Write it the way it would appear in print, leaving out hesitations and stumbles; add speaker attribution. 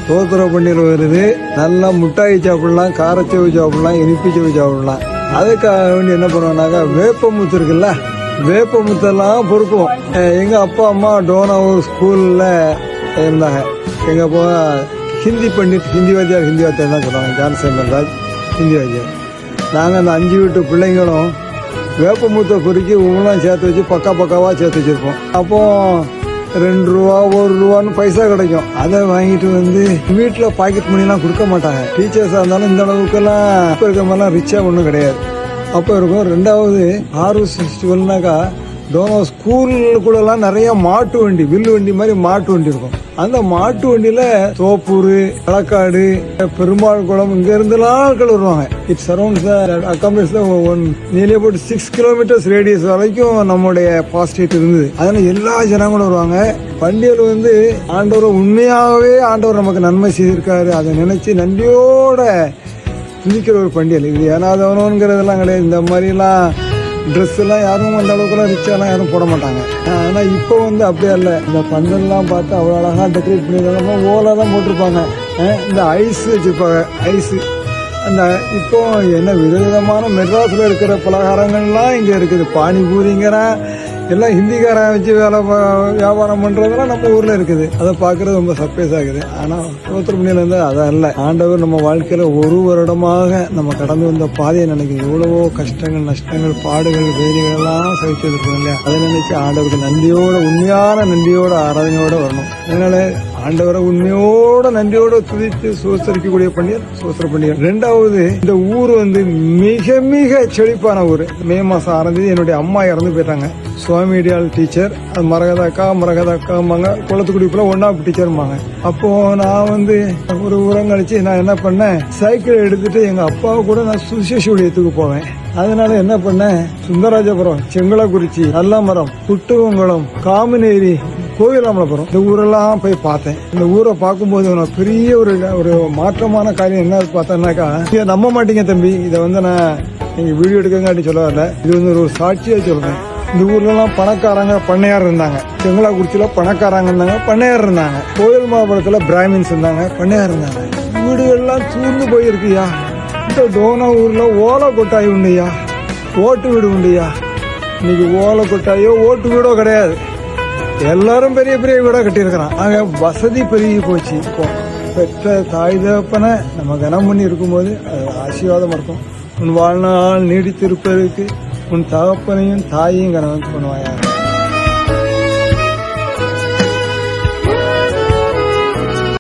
Speaker 1: தோத்துற பண்டிகை வருது. நல்லா முட்டாய் சாப்பிடலாம், காரச்சேவு சாப்பிடலாம், இனிப்பு சேவு சாப்பிடலாம். அதுக்காக வேண்டி என்ன பண்ணுவோம்னாக்கா வேப்பமுத்து இருக்குல்ல, வேப்பமுத்தெல்லாம் பொறுக்குவோம். எங்க அப்பா அம்மா டோனாவூர் ஸ்கூல்ல இருந்தாங்க. எங்க அப்பா ஹிந்தி பண்டிட், ஹிந்தி வாத்தியார் தான் சொல்லுவாங்க, ஜான்சன் ராஜ் ஹிந்தி வாத்தியார். நாங்கள் அந்த 5 வீட்டு பிள்ளைங்களும் வேப்பமுத்தை பொறுக்கி ஒவ்வொன்றும் சேர்த்து வச்சு பக்காவாக சேர்த்து வச்சிருப்போம். அப்போ 2 ரூபா 1 ரூபான்னு பைசா கிடைக்கும். அதை வாங்கிட்டு வந்து வீட்டில் பாக்கெட் மணிலாம் கொடுக்க மாட்டாங்க. டீச்சர்ஸாக இருந்தாலும் இந்த அளவுக்குலாம் இப்போ இருக்கிற மாதிரிலாம் ரிச்சாக ஒன்றும் கிடையாது. அப்போ இருக்கும். 2வது ஹார்வெஸ்ட் ஃபெஸ்டிவல்னாக்கா டோனோ ஸ்கூலுக்குள்ளலாம் நிறைய மாட்டு வண்டி, வில்லு வண்டி மாதிரி மாட்டு வண்டி இருக்கும். அந்த மாட்டு வண்டியில தோப்பூர், களக்காடு, பெருமாள் குளம் இங்க இருந்தெல்லாம் ஆட்கள் வருவாங்க. It surrounds nearly about 6 kilometres radius வரைக்கும் நம்முடைய பாஸ்டேட் இருந்தது. அதனால எல்லா ஜனங்களும் வருவாங்க. பண்டிகையில் வந்து ஆண்டவர் உண்மையாகவே ஆண்டவர் நமக்கு நன்மை செய்திருக்காரு, அதை நினைச்சு நன்றியோட துதிக்கிற ஒரு பண்டிகை. இது ஏனாதவனோங்கிறதெல்லாம் கிடையாது. இந்த மாதிரிலாம் ட்ரெஸ் எல்லாம் யாரும் அந்த அளவுக்குலாம் ரிச்சாலாம் யாரும் போட மாட்டாங்க. ஆனா இப்போ வந்து அப்படியே இல்லை. இந்த பந்தல்லாம் பார்த்து அவ்வளோ அழகா டெக்கரேட் பண்ணிருக்காங்க. ஓலா தான் போட்டிருப்பாங்க. இந்த ஐஸ் வச்சிருப்பாங்க, ஐஸ். அந்த இப்போ என்ன விதவிதமான மெட்ராஸ்ல இருக்கிற பலகாரங்கள்லாம் இங்க இருக்குது. பானிபூரிங்கிற எல்லாம் ஹிந்திக்காரன் வச்சு வியாபாரம் பண்றதெல்லாம் நம்ம ஊர்ல இருக்குது. அதை பாக்குறது ரொம்ப சர்ப்ரைஸ் ஆகுது. ஆனா தோத்திரப்பணியில இருந்து அதான் இல்லை. ஆண்டவர் நம்ம வாழ்க்கையில 1 வருடமாக நம்ம கடந்து வந்த பாதையை நினைக்கும். எவ்வளவோ கஷ்டங்கள், நஷ்டங்கள், பாடுகள், வேலைகள் எல்லாம் சகிச்சிருக்கோம் இல்லையா? அதை நினைச்சு ஆண்டவருக்கு நன்றியோட, உண்மையான நன்றியோட, ஆராதனையோட வரணும். அதனால ஆண்டவரை உண்மையோட நன்றியோட துதித்து சோசரிக்கக்கூடிய பண்டிகை சோசர பண்டிகை. 2வது, இந்த ஊர் வந்து மிக மிக செழிப்பான ஊர். மே மாசம் ஆரம்பிச்சு என்னுடைய அம்மா இறந்து போயிட்டாங்க. சுவாமிடியால் டீச்சர், அது மரகதாக்காம்பாங்க, குளத்துக்குடிப்புல 1ஆம் டீச்சர்பாங்க. அப்போ நான் வந்து ஒரு உரம் கழிச்சு நான் என்ன பண்ணேன், சைக்கிள் எடுத்துட்டு எங்க அப்பாவை கூட நான் சுசேஷ ஊழியத்துக்கு போவேன். அதனால என்ன பண்ணேன், சுந்தரராஜபுரம், செங்கலக்குறிச்சி, நல்லமரம், புட்டுவங்குளம், காமநேரி, கோவிலாமலபுரம், இந்த ஊரெல்லாம் போய் பார்த்தேன். இந்த ஊரை பார்க்கும்போது நான் பெரிய ஒரு மாற்றமான காரியம் என்ன பார்த்தேன்னாக்கா, நம்ப மாட்டீங்க தம்பி, இதை வந்து நான் நீங்க வீடியோ எடுக்கங்காட்டி சொல்ல வரல, இது வந்து ஒரு சாட்சியா சொல்றேன். இந்த ஊர்ல எல்லாம் பணக்காரங்க பண்ணையார் இருந்தாங்க. செங்கலாக்குறிச்சியில பணக்காரங்க இருந்தாங்க, பண்ணையார் இருந்தாங்க. கோயில் மாவட்டத்துல பிராமின்ஸ் இருந்தாங்க, பண்ணையார் இருந்தாங்க. வீடுகள்லாம் சூழ்ந்து போயிருக்குயா. இந்த டோனா ஊர்ல ஓலை கொட்டாய் உண்டுயா, ஓட்டு வீடு உண்டுயா. இன்னைக்கு ஓலை கொட்டாயோ ஓட்டு வீடோ கிடையாது. எல்லாரும் பெரிய பெரிய வீடா கட்டியிருக்கிறான். அங்க வசதி பெருகி போச்சு. இப்போ பெற்ற தாய் தகப்பனை நம்ம கனம் பண்ணி இருக்கும்போது அது ஆசீர்வாதம் இருக்கும். உன் வாழ்நாள் நீடித்திருப்பதற்கு உன் தகப்பனையும் தாயையும் கனம் பண்ணுவாயா.